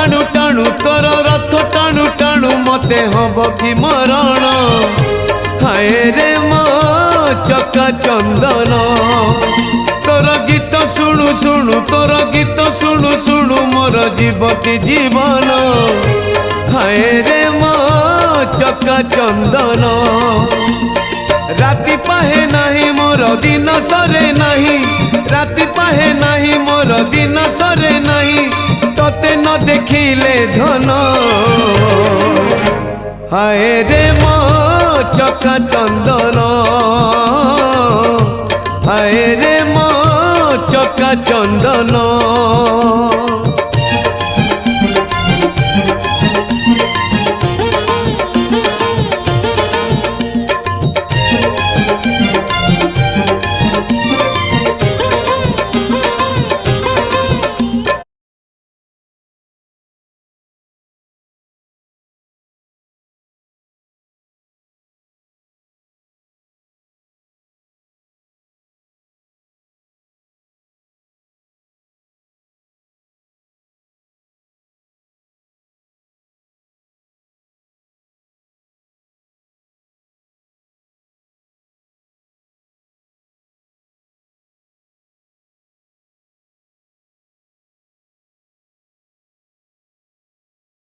टाणु टाणु तोर रथ टाणु टाणु मते हब कि मरण हाय रे मो चका चंदन तोर गीत शुणु शुणु तोर गीत शुणु शुणु मोर जीव कि जीवन हाय रे मो चका चंदन राति पाहे नाही मोर दिन सरे नाही राति पाहे नाही मोर दिन सरे नाही तोते न देखिले धन हाय रे मो चका चंदन हाय रे मो चका चंदन।